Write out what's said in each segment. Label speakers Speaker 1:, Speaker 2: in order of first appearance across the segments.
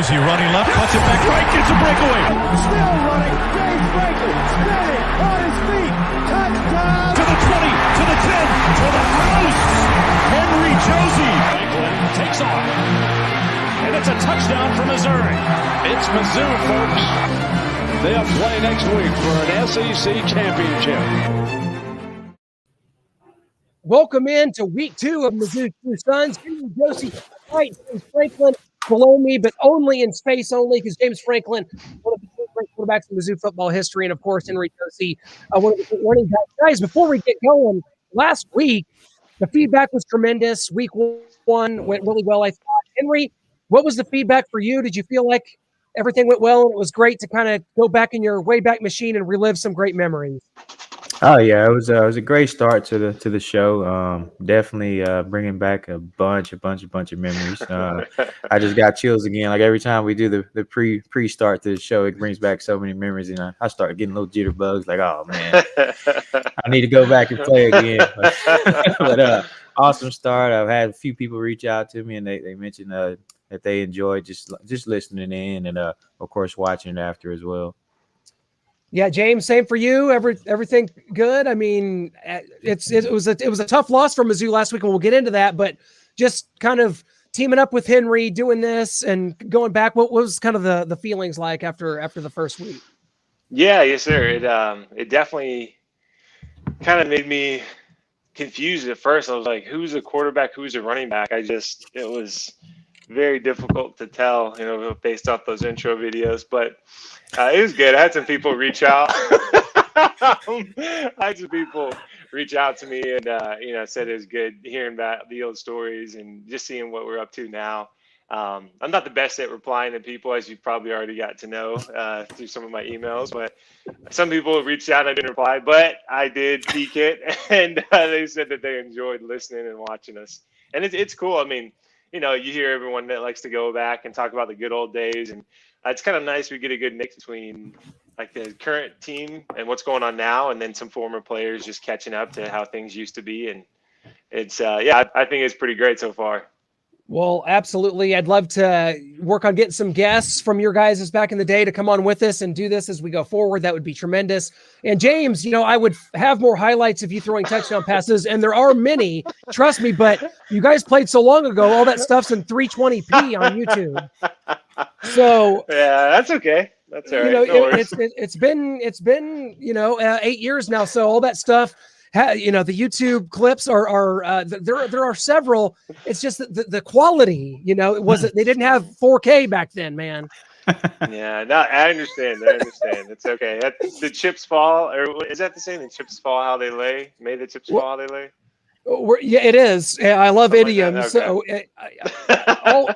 Speaker 1: Josey running left, cuts it back right, gets a breakaway.
Speaker 2: Still running, James Franklin, spinning, on his feet, touchdown!
Speaker 1: To the 20, to the 10, to the house! Henry Josey. Franklin takes off. And it's a touchdown for Missouri.
Speaker 3: It's Mizzou, folks. They'll play next week for an SEC championship.
Speaker 4: Welcome in to week 2 of Mizzou True Sons. Josey, right, James Franklin below me, but only in space only because James Franklin, one of the great quarterbacks in Mizzou football history, and of course Henry Josey, one of the running backs. Guys, before we get going, last week the feedback was tremendous. Week 1 went really well, I thought. Henry, what was the feedback for you? Did you feel like everything went well and it was great to kind of go back in your Wayback Machine and relive some great memories?
Speaker 5: Oh yeah, it was a great start to the show. Definitely bringing back a bunch of memories. I just got chills again. Like every time we do the pre start to the show, it brings back so many memories, and I start getting little jitterbugs. Like, oh man, I need to go back and play again. But awesome start. I've had a few people reach out to me, and they mentioned that they enjoyed just listening in, and of course watching it after as well.
Speaker 4: Yeah, James, same for you. Everything good? I mean, it was a tough loss for Mizzou last week, and we'll get into that. But just kind of teaming up with Henry, doing this, and going back. What was kind of the feelings like after the first week?
Speaker 6: Yeah, yes, sir. It definitely kind of made me confused at first. I was like, who's a quarterback? Who's a running back? It was very difficult to tell, based off those intro videos. But it was good. I had some people reach out. To me and, said it was good hearing about the old stories and just seeing what we're up to now. I'm not the best at replying to people, as you probably already got to know through some of my emails, but some people reached out and I didn't reply, but I did peek it, and they said that they enjoyed listening and watching us. And it's cool. I mean, you hear everyone that likes to go back and talk about the good old days, and it's kind of nice. We get a good mix between like the current team and what's going on now, and then some former players just catching up to how things used to be. And it's, I think it's pretty great so far.
Speaker 4: Well, absolutely. I'd love to work on getting some guests from your guys back in the day to come on with us and do this as we go forward. That would be tremendous. And James, I would have more highlights of you throwing touchdown passes, and there are many, trust me, but you guys played so long ago, all that stuff's in 320p on YouTube. So
Speaker 6: yeah, that's okay. That's all right.
Speaker 4: It's been 8 years now. So all that stuff, the YouTube clips are there are several. It's just the quality, they didn't have 4K back then, man.
Speaker 6: Yeah, no, I understand. It's okay. The chips fall, or is that the same? The chips fall how they lay? May the chips fall how they lay?
Speaker 4: Yeah, it is. I love idioms.
Speaker 6: Like okay.
Speaker 4: So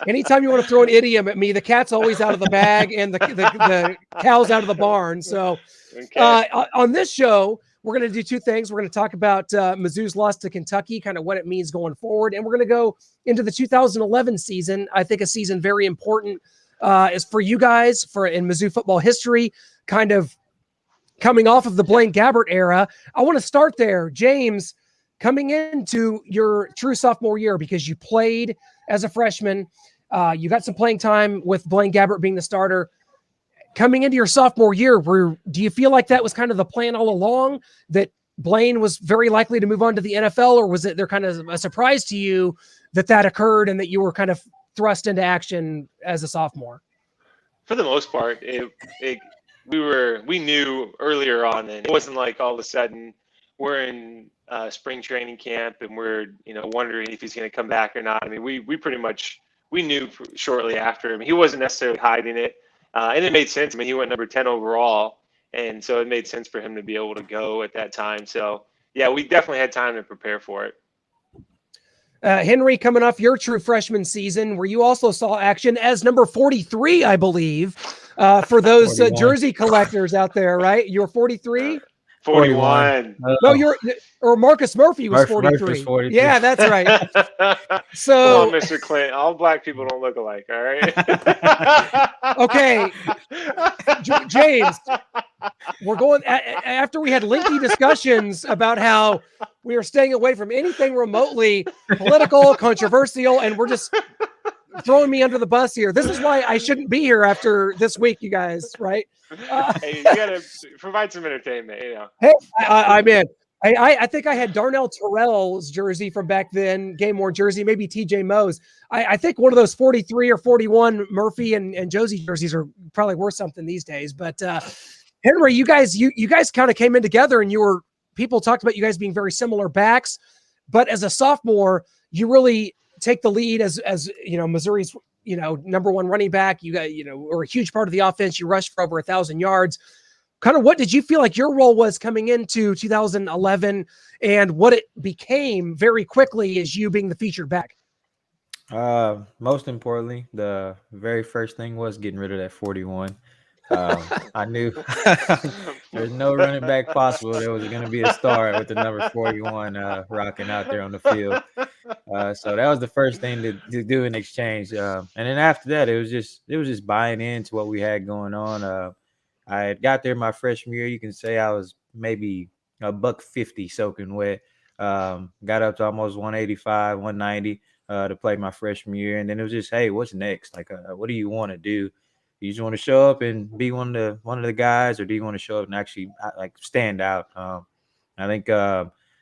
Speaker 4: anytime you want to throw an idiom at me, the cat's always out of the bag and the cow's out of the barn. So okay. On this show, we're going to do two things. We're going to talk about Mizzou's loss to Kentucky, kind of what it means going forward. And we're going to go into the 2011 season. I think a season very important is for you guys in Mizzou football history, kind of coming off of the Blaine Gabbert era. I want to start there. James, coming into your true sophomore year, because you played as a freshman, you got some playing time with Blaine Gabbert being the starter. Coming into your sophomore year, do you feel like that was kind of the plan all along, that Blaine was very likely to move on to the NFL, or was it there kind of a surprise to you that occurred and that you were kind of thrust into action as a sophomore?
Speaker 6: For the most part, we knew earlier on, and it wasn't like all of a sudden we're in spring training camp and we're wondering if he's going to come back or not. I mean, we pretty much knew shortly after. I mean, he wasn't necessarily hiding it, and it made sense. I mean, he went number 10 overall, and so it made sense for him to be able to go at that time. So yeah, we definitely had time to prepare for it.
Speaker 4: Henry, coming off your true freshman season, where you also saw action as number 43, I believe, for those jersey collectors out there, right? You're 43.
Speaker 6: 41.
Speaker 4: No, or Marcus Murphy was 43. 43. Yeah, that's right. So,
Speaker 6: come on, Mr. Clint. All black people don't look alike, all right?
Speaker 4: Okay. James, we're going after we had lengthy discussions about how we are staying away from anything remotely political, controversial, and we're just throwing me under the bus here. This is why I shouldn't be here after this week, you guys, right?
Speaker 6: Hey, you got to provide some entertainment,
Speaker 4: Hey, I'm in. I think I had Darnell Terrell's jersey from back then, game worn jersey, maybe TJ Moe's. I think one of those 43 or 41 Murphy and Josey jerseys are probably worth something these days. But Henry, you guys kind of came in together, and people talked about you guys being very similar backs. But as a sophomore, you really take the lead as Missouri's number one running back. You got or a huge part of the offense. You rushed for over 1,000 yards. Kind of what did you feel like your role was coming into 2011 and what it became very quickly as you being the featured back?
Speaker 5: Most importantly, the very first thing was getting rid of that 41. I knew there's no running back possible. There was going to be a star with the number 41 rocking out there on the field. So that was the first thing to do in exchange. And then after that, it was just buying into what we had going on. I had got there my freshman year. You can say I was maybe $150 soaking wet. Got up to almost 185, 190 to play my freshman year. And then it was just, hey, what's next? Like, what do you want to do? You just want to show up and be one of the guys, or do you want to show up and actually like stand out? I think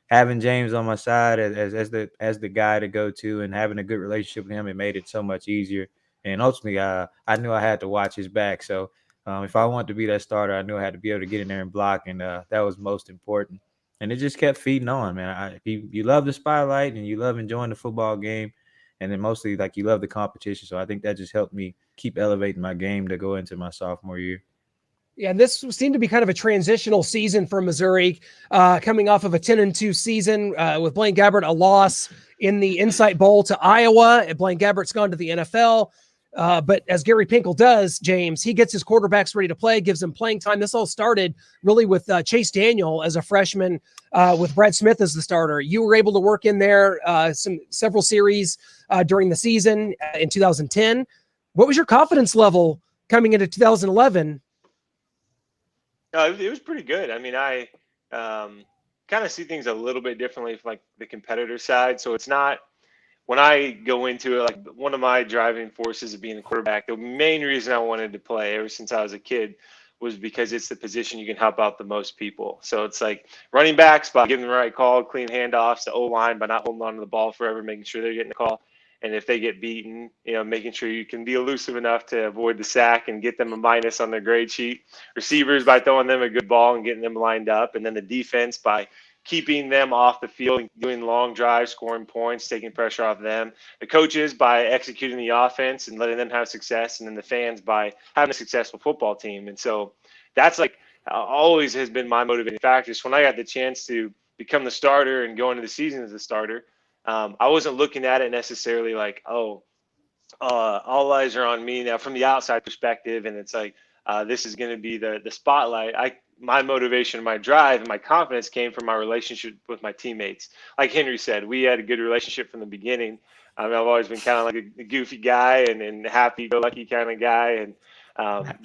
Speaker 5: having James on my side as the guy to go to and having a good relationship with him, it made it so much easier. And ultimately, I knew I had to watch his back. So if I wanted to be that starter, I knew I had to be able to get in there and block, and that was most important. And it just kept feeding on, man. You love the spotlight and you love enjoying the football game, and then mostly like you love the competition. So I think that just helped me keep elevating my game to go into my sophomore year.
Speaker 4: Yeah, and this seemed to be kind of a transitional season for Missouri, coming off of a 10-2 season with Blaine Gabbert, a loss in the Insight Bowl to Iowa. Blaine Gabbert's gone to the NFL. But as Gary Pinkel does, James, he gets his quarterbacks ready to play, gives them playing time. This all started really with Chase Daniel as a freshman, with Brad Smith as the starter. You were able to work in there several series during the season in 2010. What was your confidence level coming into 2011?
Speaker 6: It was pretty good. I mean, I kind of see things a little bit differently from like the competitor side. So it's not, when I go into it, like one of my driving forces of being a quarterback, the main reason I wanted to play ever since I was a kid was because it's the position you can help out the most people. So it's like running backs by giving the right call, clean handoffs, the O-line by not holding on to the ball forever, making sure they're getting the call. And if they get beaten, making sure you can be elusive enough to avoid the sack and get them a minus on their grade sheet. Receivers by throwing them a good ball and getting them lined up. And then the defense by keeping them off the field, doing long drives, scoring points, taking pressure off them. The coaches by executing the offense and letting them have success. And then the fans by having a successful football team. And so that's like always has been my motivating factor. So when I got the chance to become the starter and go into the season as a starter, I wasn't looking at it necessarily like, all eyes are on me now from the outside perspective. And it's like, this is going to be the spotlight. My motivation, my drive, and my confidence came from my relationship with my teammates. Like Henry said, we had a good relationship from the beginning. I've always been kind of like a goofy guy and happy-go-lucky kind of guy. And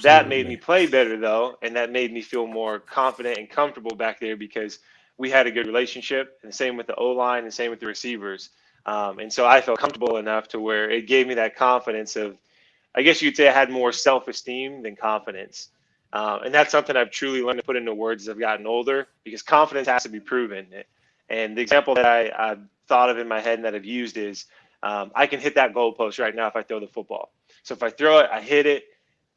Speaker 6: that made me play better, though. And that made me feel more confident and comfortable back there because we had a good relationship, and the same with the O-line and same with the receivers. And so I felt comfortable enough to where it gave me that confidence of, I guess you'd say I had more self-esteem than confidence. And that's something I've truly learned to put into words as I've gotten older, because confidence has to be proven. And the example that I've thought of in my head and that I've used is I can hit that goalpost right now if I throw the football. So if I throw it, I hit it,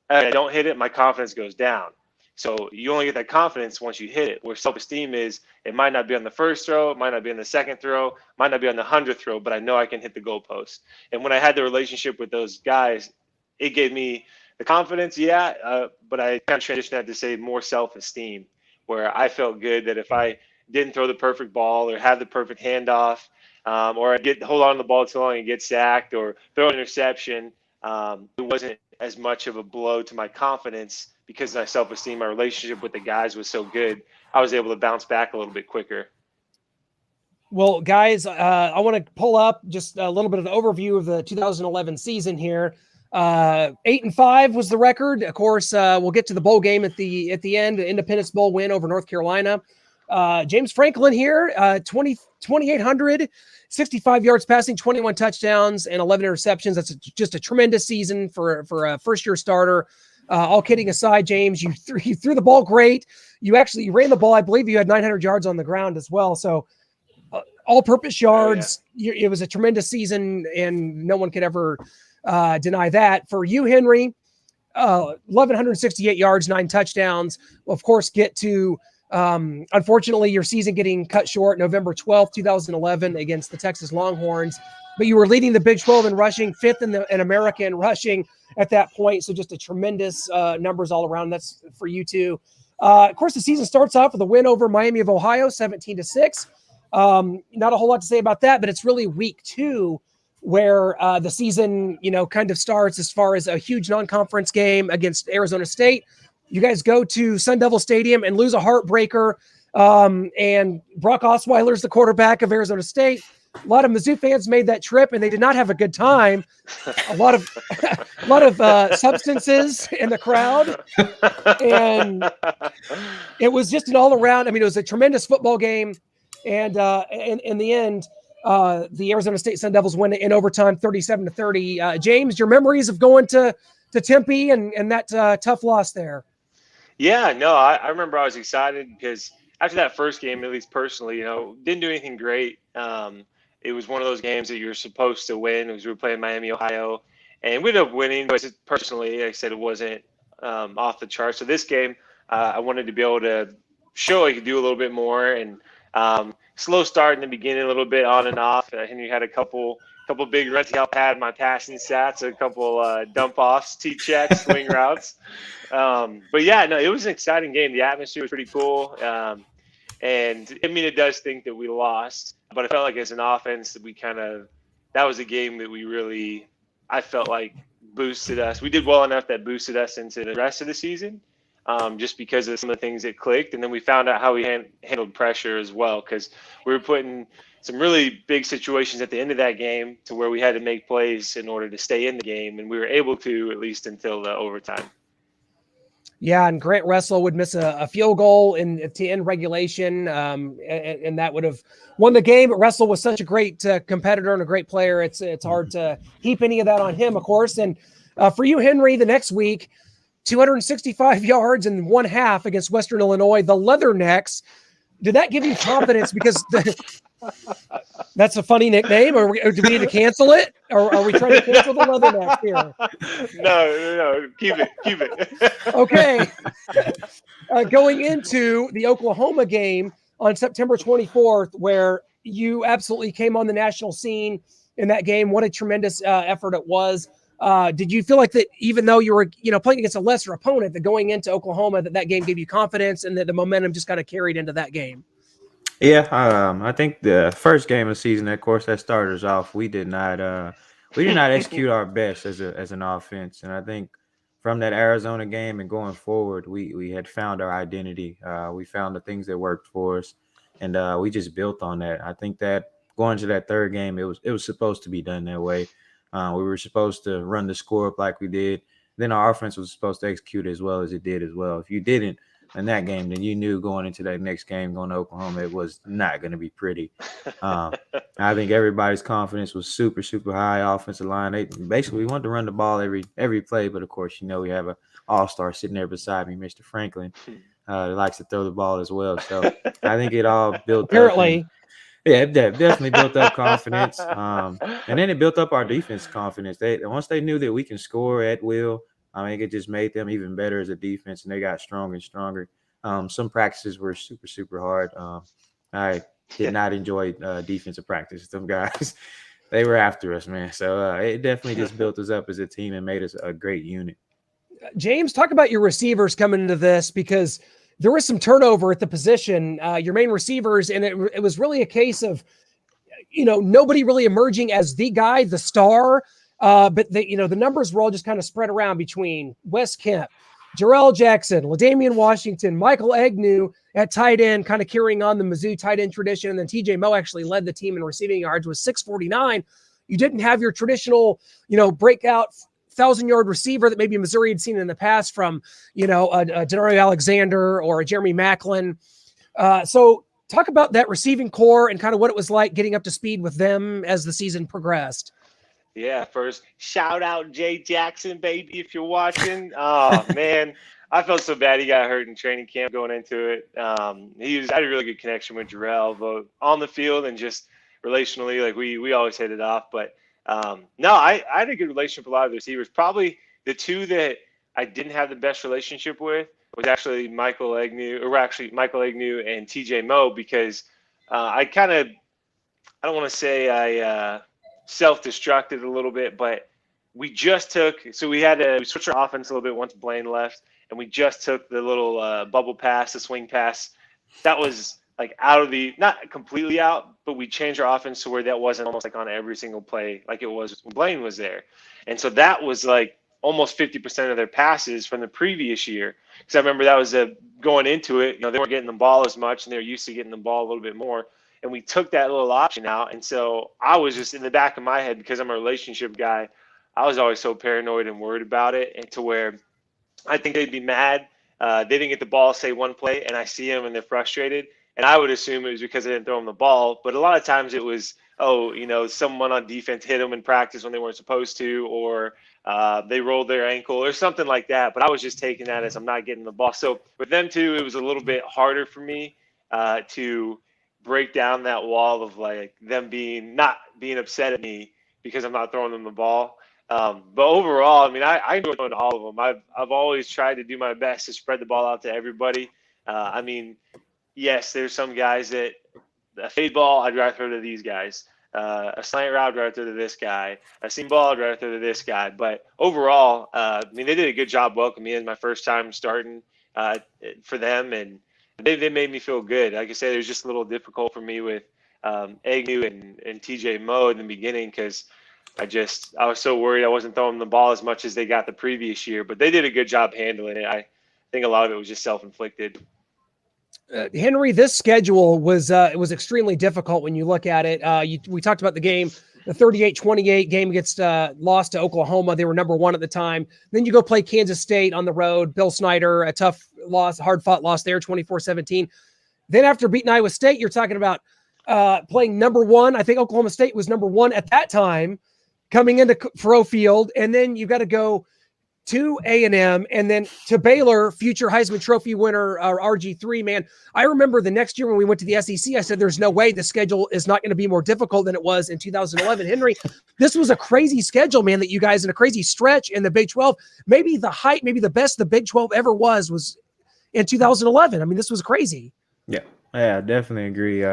Speaker 6: I don't hit it, my confidence goes down. So you only get that confidence once you hit it, where self-esteem is it might not be on the first throw, it might not be on the second throw, might not be on the 100th throw, but I know I can hit the goalpost. And when I had the relationship with those guys, it gave me the confidence, but I kind of transitioned that to say more self-esteem, where I felt good that if I didn't throw the perfect ball or have the perfect handoff, or I hold on to the ball too long and get sacked or throw an interception, it wasn't as much of a blow to my confidence because my self-esteem, my relationship with the guys was so good. I was able to bounce back a little bit quicker.
Speaker 4: Well, guys, I want to pull up just a little bit of the overview of the 2011 season here. 8-5 was the record. Of course, we'll get to the bowl game at the end, the Independence Bowl win over North Carolina. James Franklin here, 2,800, 65 yards passing, 21 touchdowns, and 11 interceptions. That's just a tremendous season for a first-year starter. All kidding aside, James, you threw the ball great. You ran the ball. I believe you had 900 yards on the ground as well. So all-purpose yards. Oh, yeah. It was a tremendous season, and no one could ever deny that. For you, Henry, 1,168 yards, 9 touchdowns. We'll, of course, get to unfortunately your season getting cut short November 12th, 2011 against the Texas Longhorns. But you were leading the Big 12 in rushing, 5th in America in rushing at that point. So just a tremendous numbers all around. That's for you too. Of course, the season starts off with a win over Miami of Ohio, 17-6. Not a whole lot to say about that, but it's really week 2 where the season, kind of starts as far as a huge non-conference game against Arizona State. You guys go to Sun Devil Stadium and lose a heartbreaker. And Brock Osweiler's the quarterback of Arizona State. A lot of Mizzou fans made that trip, and they did not have a good time. A lot of substances in the crowd, and it was just an all-around. I mean, it was a tremendous football game, and in the end, the Arizona State Sun Devils win in overtime, 37-30. James, your memories of going to Tempe and that tough loss there?
Speaker 6: Yeah, no, I remember I was excited because after that first game, at least personally, didn't do anything great. It was one of those games that you're supposed to win. We were playing Miami, Ohio, and we ended up winning. But personally, like I said, it wasn't off the charts. So this game, I wanted to be able to show I could do a little bit more. And slow start in the beginning, a little bit on and off. Henry had a couple big runs. He helped pad my passing stats, a couple dump offs, T-checks, swing routes. But yeah, no, it was an exciting game. The atmosphere was pretty cool. And I mean, it does think that we lost, but I felt like as an offense that that was a game that I felt like boosted us. We did well enough that boosted us into the rest of the season, just because of some of the things that clicked. And then we found out how we handled pressure as well, because we were put in some really big situations at the end of that game to where we had to make plays in order to stay in the game. And we were able to, at least until the overtime.
Speaker 4: Yeah, and Grant Russell would miss a field goal to end regulation, and that would have won the game. But Russell was such a great competitor and a great player. It's hard to heap any of that on him, of course. And for you, Henry, the next week, 265 yards and 1/2 against Western Illinois, the Leathernecks. Did that give you confidence? Because that's a funny nickname. Or do we need to cancel it? Or are we trying to cancel the Leathernecks here?
Speaker 6: No. Keep it.
Speaker 4: Okay. Going into the Oklahoma game on September 24th, where you absolutely came on the national scene in that game. What a tremendous effort it was. Did you feel like that, even though you were, playing against a lesser opponent, that going into Oklahoma, that game gave you confidence and that the momentum just kind of carried into that game?
Speaker 5: Yeah, I think the first game of the season, of course, that started us off. We did not execute our best as an offense, and I think from that Arizona game and going forward, we had found our identity. We found the things that worked for us, and we just built on that. I think that going to that third game, it was supposed to be done that way. We were supposed to run the score up like we did. Then our offense was supposed to execute as well as it did as well. If you didn't in that game, then you knew going into that next game, going to Oklahoma, it was not going to be pretty. I think everybody's confidence was super, super high. Offensive line, we wanted to run the ball every play, but of course, we have an all-star sitting there beside me, Mr. Franklin, likes to throw the ball as well. So I think it all built
Speaker 4: apparently.
Speaker 5: Yeah, it definitely built up confidence. And then it built up our defense confidence. Once they knew that we can score at will, it just made them even better as a defense, and they got stronger and stronger. Some practices were super, super hard. I did not enjoy defensive practice. Some guys, they were after us, man. So it definitely just built us up as a team and made us a great unit.
Speaker 4: James, talk about your receivers coming into this, because there was some turnover at the position, your main receivers, and it was really a case of, nobody really emerging as the guy, the star, but the numbers were all just kind of spread around between Wes Kemp, Jarrell Jackson, LaDamian Washington, Michael Agnew at tight end, kind of carrying on the Mizzou tight end tradition, and then TJ Moe actually led the team in receiving yards with 649. You didn't have your traditional, breakout 1,000-yard receiver that maybe Missouri had seen in the past from, a Denario Alexander or a Jeremy Macklin. So talk about that receiving core and kind of what it was like getting up to speed with them as the season progressed.
Speaker 6: Yeah, first shout out Jay Jackson, baby, if you're watching. Oh man, I felt so bad he got hurt in training camp going into it. I had a really good connection with Jarrell, both on the field and just relationally. Like we always hit it off. But no, I had a good relationship with a lot of the receivers. Probably the two that I didn't have the best relationship with was actually Michael Agnew and TJ Moe, because I don't want to say I self-destructed a little bit, but we switched our offense a little bit once Blaine left, and we just took the little bubble pass, the swing pass. That was like not completely out, but we changed our offense to where that wasn't almost like on every single play like it was when Blaine was there. And so that was like almost 50% of their passes from the previous year. Because I remember that was going into it, they weren't getting the ball as much, and they were used to getting the ball a little bit more. And we took that little option out. And so I was just in the back of my head, because I'm a relationship guy, I was always so paranoid and worried about it, and to where I think they'd be mad. They didn't get the ball, say one play, and I see them and they're frustrated. And I would assume it was because they didn't throw them the ball. But a lot of times it was, someone on defense hit them in practice when they weren't supposed to, or they rolled their ankle or something like that. But I was just taking that as I'm not getting the ball. So with them too, it was a little bit harder for me to break down that wall of like them not being upset at me because I'm not throwing them the ball. But overall, I mean, I enjoy throwing to all of them. I've always tried to do my best to spread the ball out to everybody. I mean, yes, there's some guys that a fade ball, I'd rather throw to these guys. A slant route, I'd rather throw to this guy. A seam ball, I'd rather throw to this guy. But overall, I mean, they did a good job welcoming me in my first time starting for them, and they made me feel good. Like I said, it was just a little difficult for me with Agnew and TJ Moe in the beginning, because I was so worried I wasn't throwing the ball as much as they got the previous year. But they did a good job handling it. I think a lot of it was just self-inflicted.
Speaker 4: Henry, this schedule was extremely difficult when you look at it. We talked about the game, the 38-28 game gets lost to Oklahoma. They were number one at the time. Then you go play Kansas State on the road. Bill Snyder, a tough loss, hard-fought loss there, 24-17. Then after beating Iowa State, you're talking about playing number one. I think Oklahoma State was number one at that time, coming into Faurot Field. And then you got to go to A&M, and then to Baylor, future Heisman Trophy winner, RG3, man. I remember the next year when we went to the SEC, I said, there's no way the schedule is not going to be more difficult than it was in 2011. Henry, this was a crazy schedule, man, that you guys in a crazy stretch in the Big 12. Maybe the best the Big 12 ever was in 2011. I mean, this was crazy.
Speaker 5: Yeah, I definitely agree.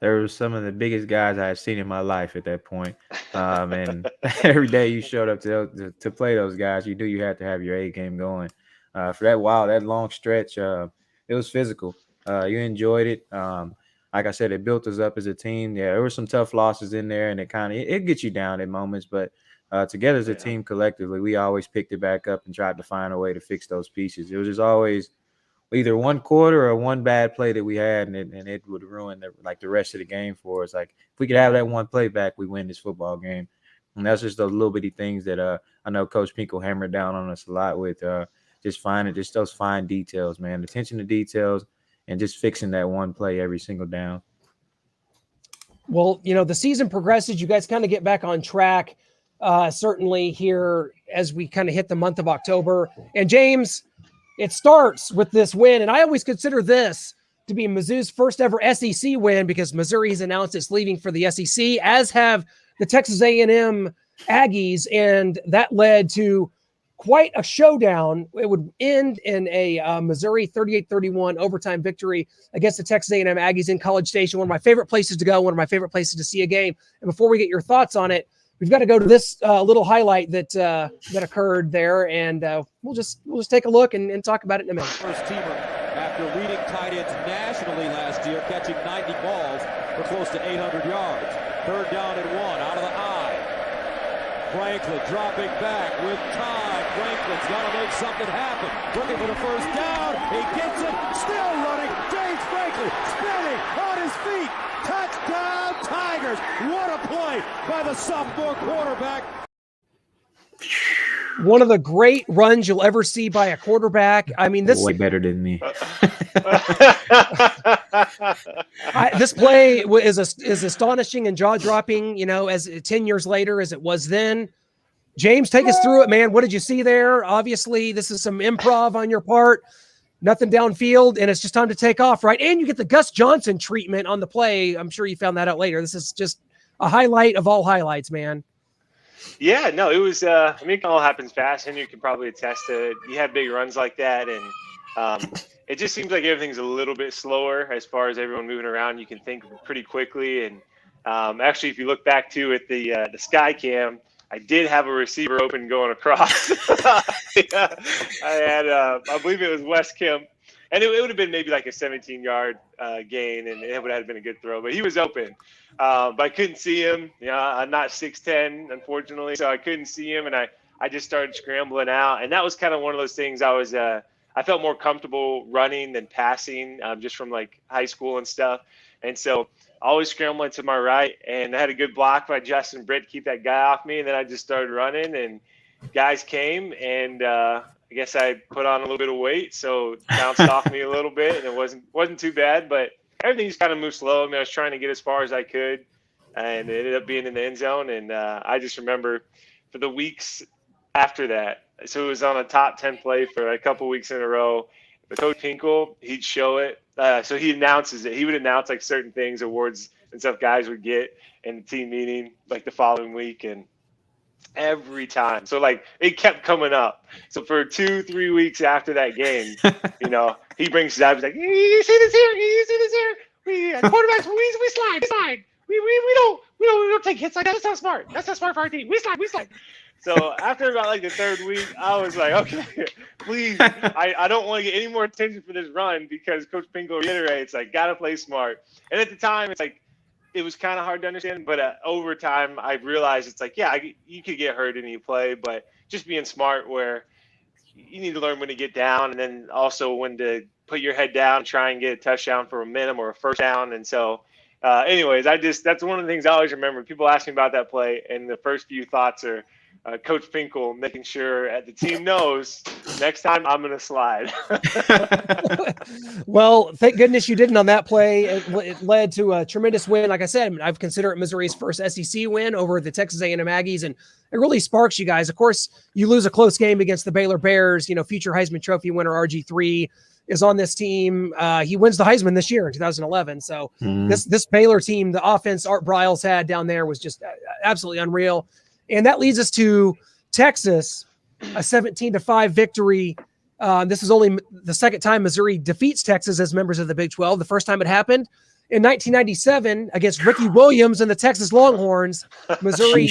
Speaker 5: There were some of the biggest guys I had seen in my life at that point. And every day you showed up to play those guys, you had to have your A game going. For that long stretch, it was physical. You enjoyed it. Like I said, it built us up as a team. Yeah, there were some tough losses in there, and it gets you down at moments. But together as a team collectively, we always picked it back up and tried to find a way to fix those pieces. It was just always either one quarter or one bad play that we had, and it would ruin the rest of the game for us. Like, if we could have that one play back, we win this football game. And that's just those little bitty things that I know Coach Pinkel hammered down on us a lot with just those fine details, man. Attention to details and just fixing that one play every single down.
Speaker 4: Well, the season progresses. You guys kind of get back on track, certainly here as we kind of hit the month of October. And James, it starts with this win, and I always consider this to be Mizzou's first ever SEC win, because Missouri's announced it's leaving for the SEC, as have the Texas A&M Aggies, and that led to quite a showdown. It would end in a Missouri 38-31 overtime victory against the Texas A&M Aggies in College Station, one of my favorite places to go, one of my favorite places to see a game. And before we get your thoughts on it, we've got to go to this little highlight that occurred there, and we'll just take a look and talk about it in a minute.
Speaker 2: First teamer after leading tight ends nationally last year, catching 90 balls for close to 800 yards. Third down and 1 out of the I. Franklin dropping back with time. Franklin's got to make something happen. Looking for the first down. He gets it. Still running. James Franklin spinning on his feet. Touchdown Tigers. What a play by the sophomore quarterback.
Speaker 4: one of the great runs you'll ever see by a quarterback. I mean, this
Speaker 5: way better than me.
Speaker 4: This play is astonishing and jaw-dropping, you know, as 10 years later as it was then. James, take us through it, man. What did you see there? Obviously, this is some improv on your part. Nothing downfield, and it's just time to take off, right? And you get the Gus Johnson treatment on the play. I'm sure you found that out later. This is just a highlight of all highlights, man.
Speaker 6: Yeah, no, it was. I mean, it all happens fast, and you can probably attest to it. You have big runs like that, and it just seems like everything's a little bit slower as far as everyone moving around. You can think pretty quickly, and actually, if you look back to at the sky cam, I did have a receiver open going across. I had, I believe it was West Kemp, and it would have been maybe like a 17-yard gain, and it would have been a good throw. But he was open, but I couldn't see him. You know, I'm not 6'10", unfortunately, so I couldn't see him, and I just started scrambling out, and that was kind of one of those things. I felt more comfortable running than passing, just from like high school and stuff, and so always scrambling to my right, and I had a good block by Justin Britt to keep that guy off me, and then I just started running, and guys came, and I guess I put on a little bit of weight, so it bounced off me a little bit, and it wasn't too bad, but everything just kind of moved slow. I mean, I was trying to get as far as I could, and it ended up being in the end zone, and I just remember for the weeks after that, so it was on a top 10 play for a couple weeks in a row. But Coach Pinkel, he'd show it. So he announces it. He would announce like certain things, awards and stuff guys would get in the team meeting like the following week, and every time. So like it kept coming up. So for 2-3 weeks after that game, you know, he brings it up. He's like, "You see this here? You see this here? We quarterbacks, we slide. We don't take hits like that. That's not smart. That's not smart for our team. We slide." So after about like the third week, I was like, okay, please, I don't want to get any more attention for this run, because Coach Pinkel reiterates, like, got to play smart. And at the time, it's like, it was kind of hard to understand, but over time, I realized it's like, yeah, you could get hurt in any play, but just being smart where you need to learn when to get down, and then also when to put your head down and try and get a touchdown for a minimum or a first down. And so anyways, that's one of the things I always remember. People ask me about that play, and the first few thoughts are, Coach Pinkel making sure the team knows next time I'm going to slide.
Speaker 4: Well, thank goodness you didn't on that play. It led to a tremendous win. Like I said, I've considered it Missouri's first SEC win over the Texas A&M Aggies, and it really sparks you guys. Of course, you lose a close game against the Baylor Bears. You know, future Heisman Trophy winner RG3 is on this team. He wins the Heisman this year in 2011. So this Baylor team, the offense Art Briles had down there was just absolutely unreal. And that leads us to Texas, a 17-5 victory. This is only the second time Missouri defeats Texas as members of the Big 12. The first time it happened in 1997 against Ricky Williams and the Texas Longhorns. Missouri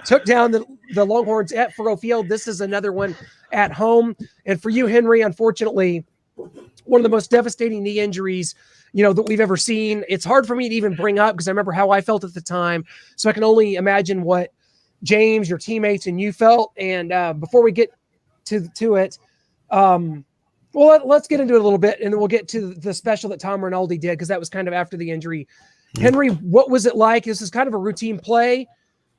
Speaker 4: took down the Longhorns at Faurot Field. This is another one at home. And for you, Henry, unfortunately, one of the most devastating knee injuries, you know, that we've ever seen. It's hard for me to even bring up because I remember how I felt at the time. So I can only imagine what James, your teammates, and you felt. And before we get to it, well, let's get into it a little bit, and then we'll get to the special that Tom Rinaldi did, because that was kind of after the injury. Henry, what was it like? This is kind of a routine play.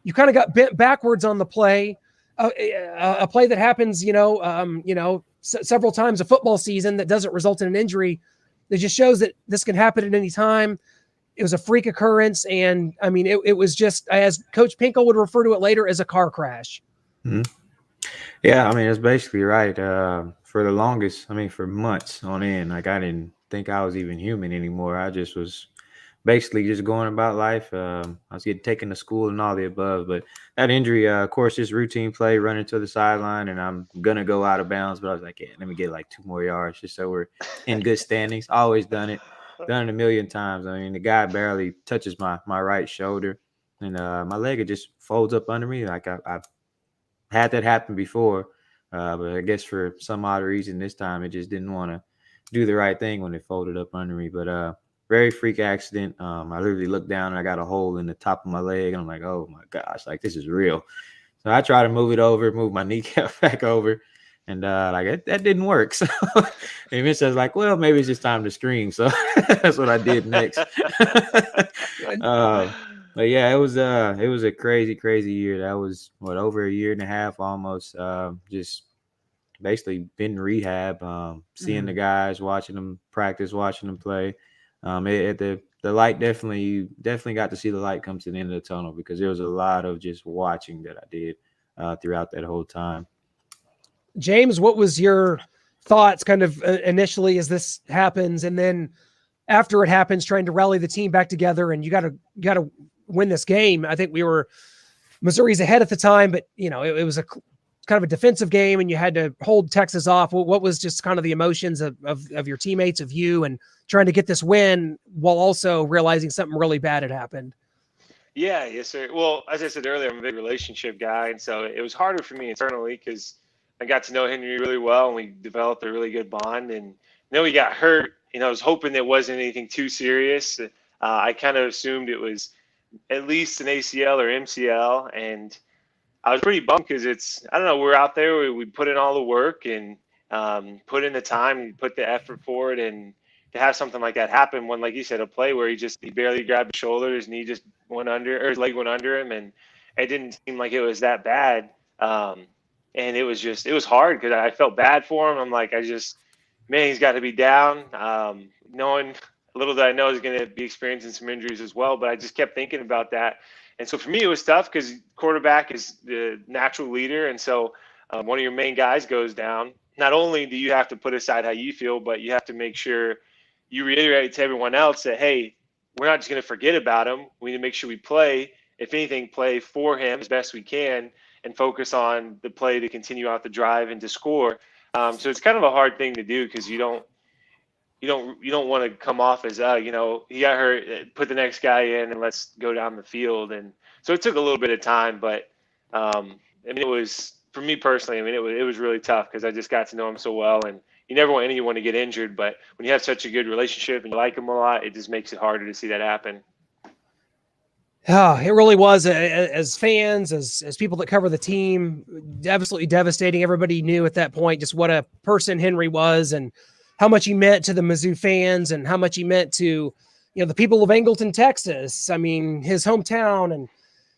Speaker 4: You kind of got bent backwards on the play, a play that happens, several times a football season that doesn't result in an injury. It just shows that this can happen at any time. It was a freak occurrence, and I mean, it was just, as Coach Pinkel would refer to it later, as a car crash.
Speaker 5: Mm-hmm. Yeah, I mean, that's basically right. For the longest, I mean, for months on end, like I didn't think I was even human anymore. I just was basically just going about life. I was getting taken to school and all the above. But that injury, of course, just routine play, running to the sideline, and I'm going to go out of bounds. But I was like, yeah, let me get like 2 more yards just so we're in good standings. Always done it a million times. I mean, the guy barely touches my right shoulder, and my leg, it just folds up under me. Like I've had that happen before, but I guess for some odd reason this time it just didn't want to do the right thing when it folded up under me. But very freak accident. I literally looked down and I got a hole in the top of my leg, and I'm like, oh my gosh, like this is real. So I tried to move my kneecap back over, and that didn't work. So eventually I was like, well, maybe it's just time to scream. So that's what I did next. But yeah, it was a crazy year. That was over a year and a half almost. Just basically been in rehab, seeing the guys, watching them practice, watching them play. The light definitely got to see the light come to the end of the tunnel, because there was a lot of just watching that I did throughout that whole time.
Speaker 4: James, what was your thoughts kind of initially as this happens, and then after it happens, trying to rally the team back together, and you got to win this game? I think Missouri's ahead at the time, but it was a kind of a defensive game, and you had to hold Texas off. What was just kind of the emotions of your teammates, of you, and trying to get this win while also realizing something really bad had happened?
Speaker 6: Yeah, yes, sir. Well, as I said earlier, I'm a big relationship guy, and so it was harder for me internally because I got to know Henry really well, and we developed a really good bond. And then we got hurt. I was hoping it wasn't anything too serious. I kind of assumed it was at least an ACL or MCL, and I was pretty bummed because I don't know, we're out there, we put in all the work and put in the time, and put the effort for it, and to have something like that happen when, like you said, a play where he barely grabbed his shoulder, his knee just went under, or his leg went under him, and it didn't seem like it was that bad. And it was hard because I felt bad for him. I'm like, man, he's got to be down. Knowing little that I know he's going to be experiencing some injuries as well, but I just kept thinking about that. And so for me, it was tough because quarterback is the natural leader. And so one of your main guys goes down. Not only do you have to put aside how you feel, but you have to make sure you reiterate to everyone else that, hey, we're not just going to forget about him. We need to make sure we play, if anything, play for him as best we can, and focus on the play to continue out the drive and to score. So it's kind of a hard thing to do because you don't want to come off as he got hurt, put the next guy in and let's go down the field. And so it took a little bit of time, but it was, for me personally, it was really tough because I just got to know him so well, and you never want anyone to get injured, but when you have such a good relationship and you like him a lot, it just makes it harder to see that happen.
Speaker 4: Oh, it really was. As fans, as people that cover the team, absolutely devastating. Everybody knew at that point just what a person Henry was, and how much he meant to the Mizzou fans, and how much he meant to, the people of Angleton, Texas. I mean, his hometown, and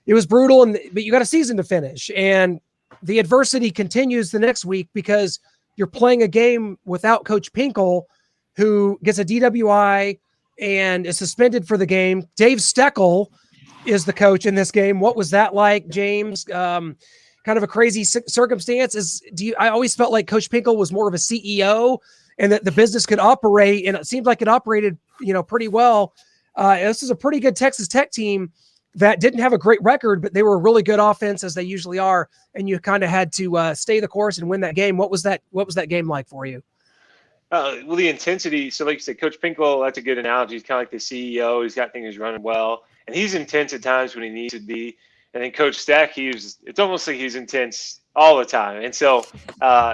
Speaker 4: it was brutal. But you got a season to finish, and the adversity continues the next week because you're playing a game without Coach Pinkel, who gets a DWI and is suspended for the game. Dave Steckel is the coach in this game. What was that like, James? Kind of a crazy circumstance. I always felt like Coach Pinkel was more of a CEO, and that the business could operate, and it seemed like it operated, pretty well. This is a pretty good Texas Tech team that didn't have a great record, but they were a really good offense, as they usually are. And you kind of had to stay the course and win that game. What was that game like for you?
Speaker 6: Well, the intensity. So like you said, Coach Pinkel, that's a good analogy. He's kind of like the CEO. He's got things running well, and he's intense at times when he needs to be. And then Coach Stack, it's almost like he's intense all the time. And so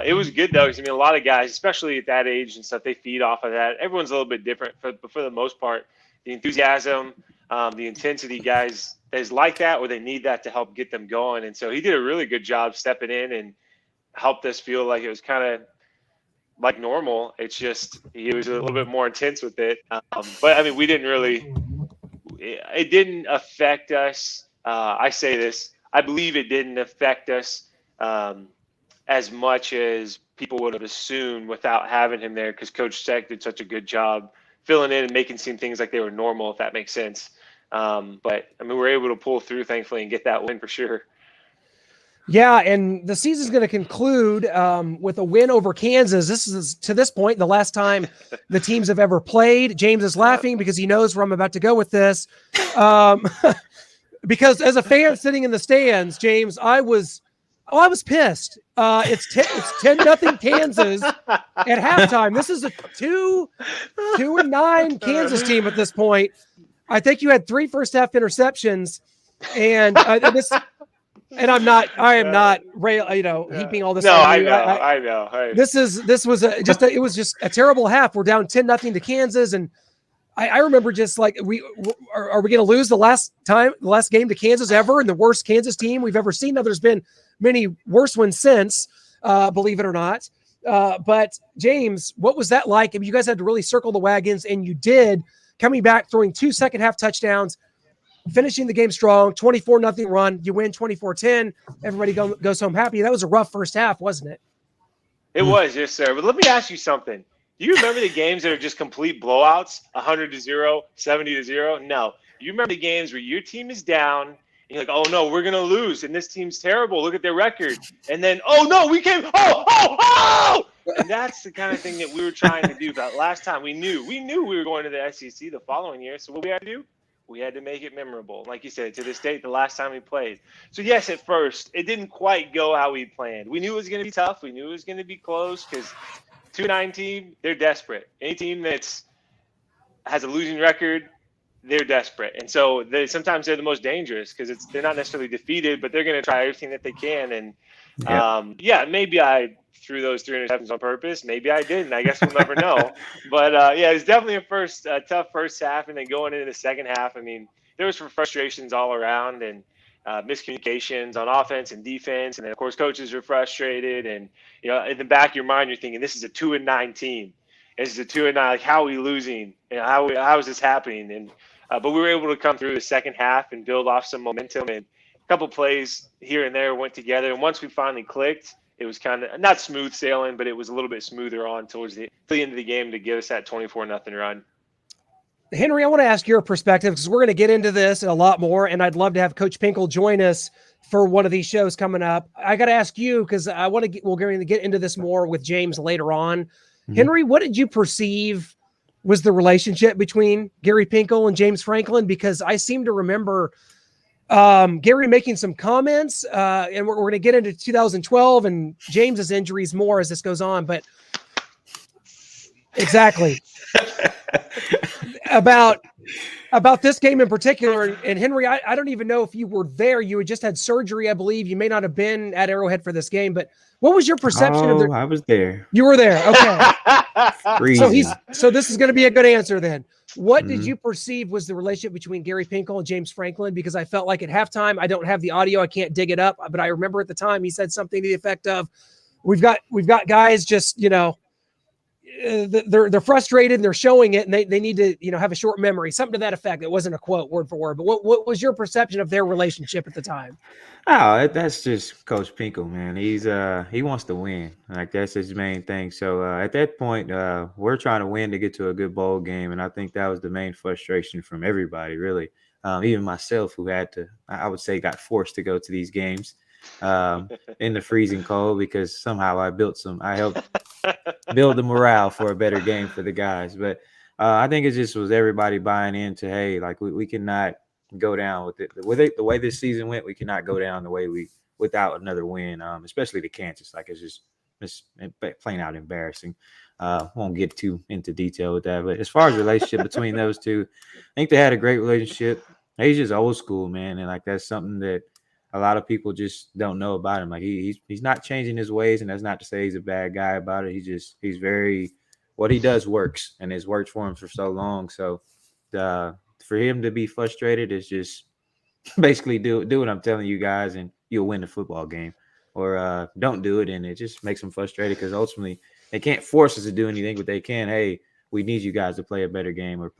Speaker 6: it was good though, because a lot of guys, especially at that age and stuff, they feed off of that. Everyone's a little bit different, but for the most part, the enthusiasm, the intensity, guys is like that, or they need that to help get them going. And so he did a really good job stepping in and helped us feel like it was kind of like normal. It's just he was a little bit more intense with it. But we didn't really. It didn't affect us. I say this. I believe it didn't affect us as much as people would have assumed without having him there, because Coach Steck did such a good job filling in and making seem things like they were normal, if that makes sense. But we were able to pull through, thankfully, and get that win for sure.
Speaker 4: Yeah, and the season's going to conclude with a win over Kansas. This is, to this point, the last time the teams have ever played. James is laughing because he knows where I'm about to go with this. Because as a fan sitting in the stands, James, I was pissed. It's 10-0 Kansas at halftime. This is a 2-9 Kansas team at this point. I think you had 3 first-half interceptions, and And I am not heaping all this.
Speaker 6: No,
Speaker 4: on you.
Speaker 6: I know. Hey.
Speaker 4: This was it was just a terrible half. We're down 10-0 to Kansas, and I remember just like, are we going to lose the last game to Kansas ever, and the worst Kansas team we've ever seen? Now there's been many worse ones since, believe it or not. But James, what was that like? You guys had to really circle the wagons, and you did, coming back, throwing 2 second half touchdowns. finishing the game strong, 24-0 run. You win 24-10. Everybody goes home happy. That was a rough first half, wasn't it?
Speaker 6: It was, yes, sir. But let me ask you something. Do you remember the games that are just complete blowouts, 100-0, 70-0? No. You remember the games where your team is down, and you're like, oh, no, we're going to lose, and this team's terrible. Look at their record. And then, oh, no, we came, oh! And that's the kind of thing that we were trying to do. But last time, we knew we were going to the SEC the following year. So what we had to do? We had to make it memorable. Like you said, to this date, the last time we played. So, yes, at first, it didn't quite go how we planned. We knew it was going to be tough. We knew it was going to be close because 2-9 team, they're desperate. Any team that has a losing record, they're desperate. And so sometimes they're the most dangerous because they're not necessarily defeated, but they're going to try everything that they can. And, maybe I threw those 3 interceptions on purpose. Maybe I didn't. I guess we'll never know. But, it's definitely a tough first half. And then going into the second half, I mean, there was frustrations all around and miscommunications on offense and defense. And then, of course, coaches are frustrated. And, in the back of your mind, you're thinking, this is a 2-9 team. This is a 2-9. Like, how are we losing? How is this happening? And but we were able to come through the second half and build off some momentum. And a couple plays here and there went together. And once we finally clicked, it was kind of not smooth sailing, but it was a little bit smoother on towards the end of the game to give us that 24-0 run.
Speaker 4: Henry, I want to ask your perspective because we're going to get into this a lot more, and I'd love to have Coach Pinkel join us for one of these shows coming up. I got to ask you because we're going to get into this more with James later on. Mm-hmm. Henry, what did you perceive was the relationship between Gary Pinkel and James Franklin? Because I seem to remember Gary making some comments, and we're going to get into 2012 and James's injuries more as this goes on. But exactly about this game in particular. And Henry, I don't even know if you were there. You had just had surgery, I believe. You may not have been at Arrowhead for this game, but what was your perception of
Speaker 5: I was there.
Speaker 4: You were there. Okay. So this is going to be a good answer then. What did you perceive was the relationship between Gary Pinkel and James Franklin? Because I felt like at halftime, I don't have the audio. I can't dig it up, but I remember at the time he said something to the effect of, we've got guys just, they're frustrated and they're showing it and they need to, have a short memory, something to that effect. It wasn't a quote word for word, but what was your perception of their relationship at the time?
Speaker 5: Oh, that's just Coach Pinkel, man. He wants to win. Like, that's his main thing. So at that point, we're trying to win to get to a good bowl game. And I think that was the main frustration from everybody, really. Even myself, who I would say got forced to go to these games in the freezing cold because somehow I helped build the morale for a better game for the guys. But I think it just was everybody buying into, hey, like we cannot go down with it. The way this season went, we cannot go down the way without another win, especially to Kansas. Like, it's plain out embarrassing. Won't get too into detail with that. But as far as relationship between those two, I think they had a great relationship. He's just old school, man. And like, that's something that a lot of people just don't know about him. Like, he's not changing his ways, and that's not to say he's a bad guy about it. He's very, what he does works, and it's worked for him for so long. So for him to be frustrated is just basically do what I'm telling you guys, and you'll win the football game. Or don't do it, and it just makes them frustrated because ultimately they can't force us to do anything, but they can, hey, we need you guys to play a better game or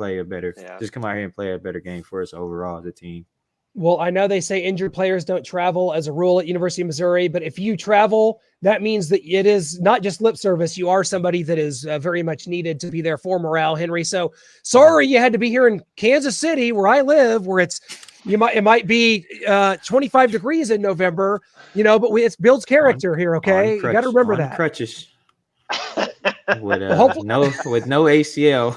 Speaker 5: just come out here and play a better game for us overall as a team.
Speaker 4: Well, I know they say injured players don't travel as a rule at University of Missouri, but if you travel, that means that it is not just lip service. You are somebody that is very much needed to be there for morale, Henry. So sorry you had to be here in Kansas City, where I live, where it might be 25 degrees in November, but it builds character here. Okay, you got to remember that.
Speaker 5: Crutches. With no ACL.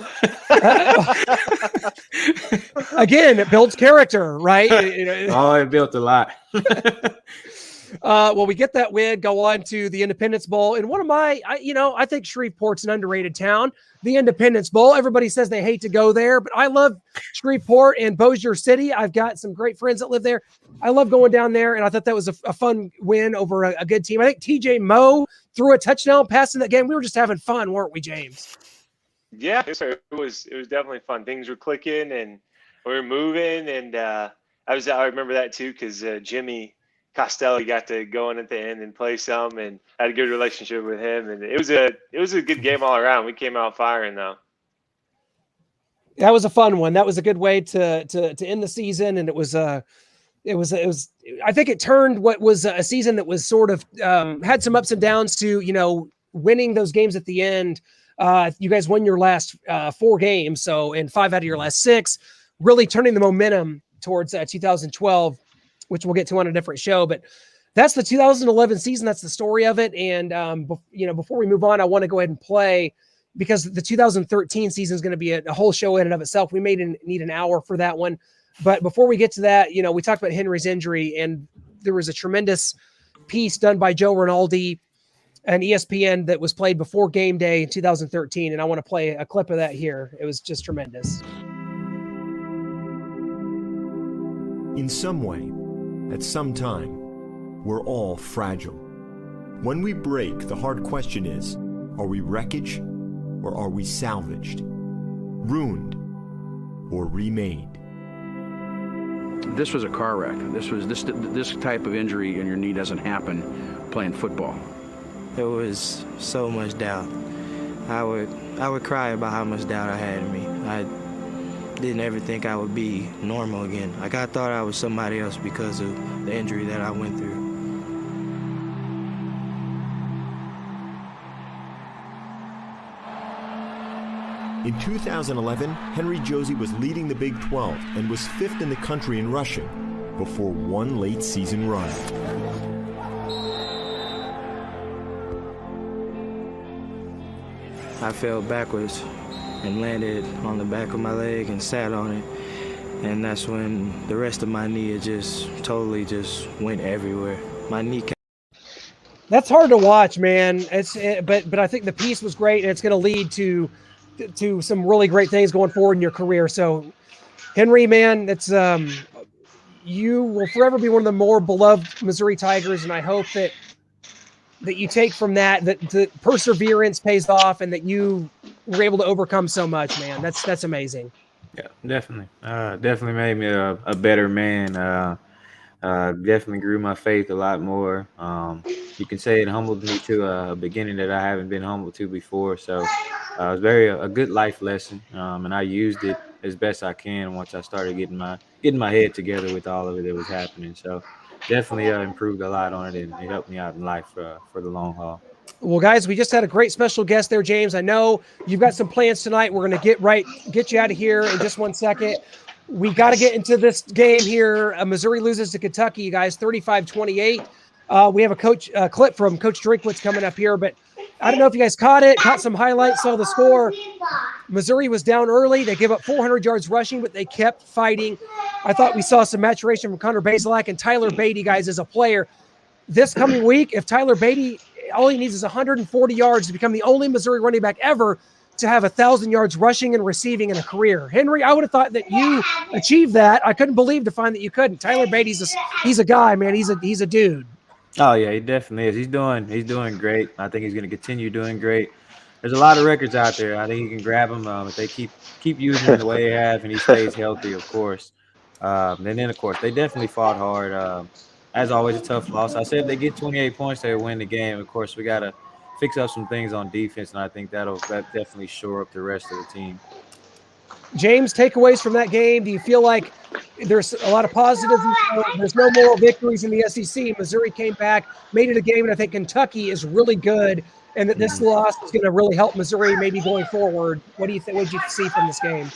Speaker 4: Again, it builds character, right?
Speaker 5: It built a lot.
Speaker 4: Well, we get that win, go on to the Independence Bowl. And one of I think Shreveport's an underrated town. The Independence Bowl, everybody says they hate to go there, but I love Shreveport and Bossier City. I've got some great friends that live there. I love going down there, and I thought that was a fun win over a good team. I think TJ Moe threw a touchdown pass in that game. We were just having fun, weren't we, James?
Speaker 6: Yeah, it was definitely fun. Things were clicking, and we were moving, and I remember that too because Jimmy Costello got to go in at the end and play some, and I had a good relationship with him, and it was a good game all around. We came out firing though.
Speaker 4: That was a fun one. That was a good way to end the season, and it was I think it turned what was a season that was sort of had some ups and downs to winning those games at the end. You guys won your last 4 games, and 5 out of your last 6, really turning the momentum towards 2012, which we'll get to on a different show. But that's the 2011 season. That's the story of it. And before we move on, I want to go ahead and play, because the 2013 season is going to be a whole show in and of itself. We may need an hour for that one. But before we get to that, we talked about Henry's injury, and there was a tremendous piece done by Joe Rinaldi and ESPN that was played before game day in 2013. And I want to play a clip of that here. It was just tremendous.
Speaker 7: In some way, at some time, we're all fragile. When we break, the hard question is, are we wreckage or are we salvaged? Ruined or remade?
Speaker 8: This was a car wreck. This type of injury in your knee doesn't happen playing football.
Speaker 9: There was so much doubt. I would cry about how much doubt I had in me. I didn't ever think I would be normal again. Like, I thought I was somebody else because of the injury that I went through.
Speaker 7: In 2011, Henry Josey was leading the Big 12 and was 5th in the country in rushing before one late season run.
Speaker 9: I fell backwards and landed on the back of my leg and sat on it. And that's when the rest of my knee just totally went everywhere. My kneecap.
Speaker 4: That's hard to watch, man. But I think the piece was great, and it's going to lead to some really great things going forward in your career. So, Henry, man, it's you will forever be one of the more beloved Missouri Tigers, and I hope that you take from that the perseverance pays off, and that you were able to overcome so much, man. That's amazing.
Speaker 5: Yeah, definitely. Definitely made me a better man. Definitely grew my faith a lot more. You can say it humbled me to a beginning that I haven't been humbled to before. So it was a good life lesson, and I used it as best I can once I started getting my head together with all of it that was happening. So definitely improved a lot on it, and it helped me out in life for the long haul.
Speaker 4: Well, guys, we just had a great special guest there, James. I know you've got some plans tonight. We're going to get you out of here in just 1 second. We got to get into this game here. Missouri loses to Kentucky, you guys, 35-28. We have a clip from Coach Drinkwitz coming up here, but I don't know if you guys caught some highlights, saw the score. Missouri was down early. They gave up 400 yards rushing, but they kept fighting. I thought we saw some maturation from Connor Bazelak, and Tyler Beatty, guys, as a player. This coming week, if Tyler Beatty, all he needs is 140 yards to become the only Missouri running back ever to have 1,000 yards rushing and receiving in a career. Henry, I would have thought that you achieved that. I couldn't believe to find that you couldn't. Tyler Beatty's he's a guy, man. He's a dude.
Speaker 5: Oh yeah, he definitely is. He's doing great. I think he's going to continue doing great. There's a lot of records out there. I think he can grab them if they keep using him the way they have, and he stays healthy, of course. And then of course they definitely fought hard. As always, a tough loss. I said if they get 28 points, they win the game. Of course, we got to fix up some things on defense, and I think that definitely shore up the rest of the team.
Speaker 4: James, takeaways from that game. Do you feel like there's a lot of positives? There's no moral victories in the SEC. Missouri came back, made it a game, and I think Kentucky is really good, and that this loss is going to really help Missouri maybe going forward. What do you think? What did you see from this game?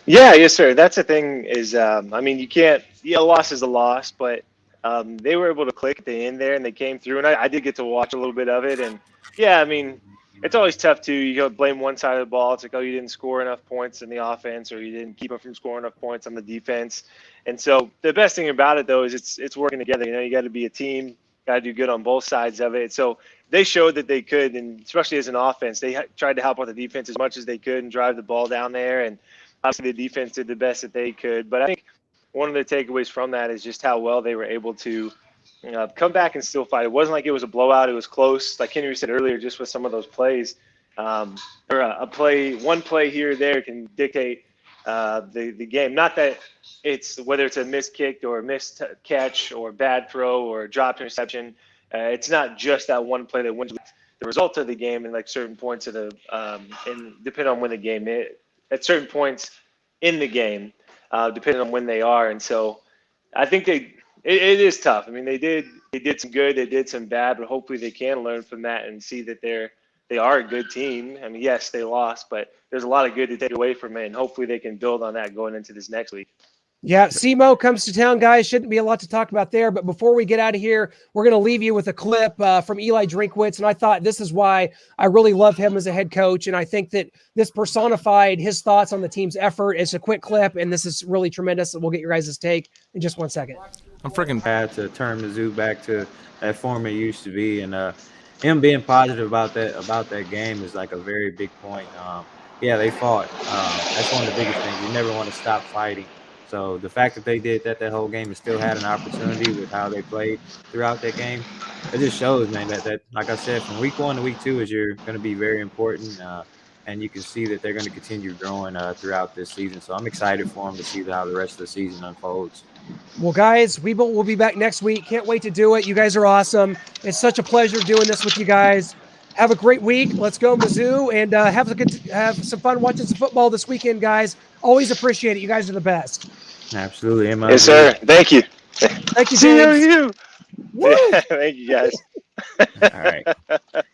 Speaker 6: Yeah, yes, sir. That's the thing is, I mean, you can't – a loss is a loss, but they were able to click at the end there, and they came through. And I did get to watch a little bit of it. And, yeah, I mean, it's always tough, too. You go blame one side of the ball. It's like, oh, you didn't score enough points in the offense, or you didn't keep them from scoring enough points on the defense. And so the best thing about it, though, is it's working together. You know, you got to be a team, got to do good on both sides of it. So they showed that they could, and especially as an offense, they tried to help out the defense as much as they could and drive the ball down there. And obviously the defense did the best that they could. But I think one of the takeaways from that is just how well they were able to come back and still fight. It wasn't like it was a blowout. It was close. Like Henry said earlier, just with some of those plays, one play here or there can dictate the game. Not that it's whether it's a missed kick or a missed catch or bad throw or dropped interception. It's not just that one play that wins the result of the game, and like certain points of the and depending on when the game is. At certain points, in the game, depending on when they are. And so I think it is tough. I mean, they did some good, they did some bad, but hopefully they can learn from that and see that they are a good team. I mean, yes, they lost, but there's a lot of good to take away from it, and hopefully they can build on that going into this next week.
Speaker 4: Yeah, SEMO comes to town, guys. Shouldn't be a lot to talk about there. But before we get out of here, we're going to leave you with a clip from Eli Drinkwitz. And I thought this is why I really love him as a head coach. And I think that this personified his thoughts on the team's effort. It's a quick clip, and this is really tremendous. We'll get your guys' take in just 1 second.
Speaker 5: I'm freaking bad to turn Mizzou back to that form it used to be. And him being positive about that game is like a very big point. Yeah, they fought. That's one of the biggest things. You never want to stop fighting. So the fact that they did that whole game and still had an opportunity with how they played throughout that game, it just shows, man, that like I said, from week 1 to week 2 is going to be very important. And you can see that they're going to continue growing throughout this season. So I'm excited for them to see how the rest of the season unfolds.
Speaker 4: Well, guys, we'll be back next week. Can't wait to do it. You guys are awesome. It's such a pleasure doing this with you guys. Have a great week. Let's go Mizzou, and have some fun watching some football this weekend, guys. Always appreciate it. You guys are the best.
Speaker 5: Absolutely.
Speaker 6: Yes, sir. Thank you.
Speaker 4: Thank you, James.
Speaker 6: Woo! Thank you, guys.
Speaker 5: All right.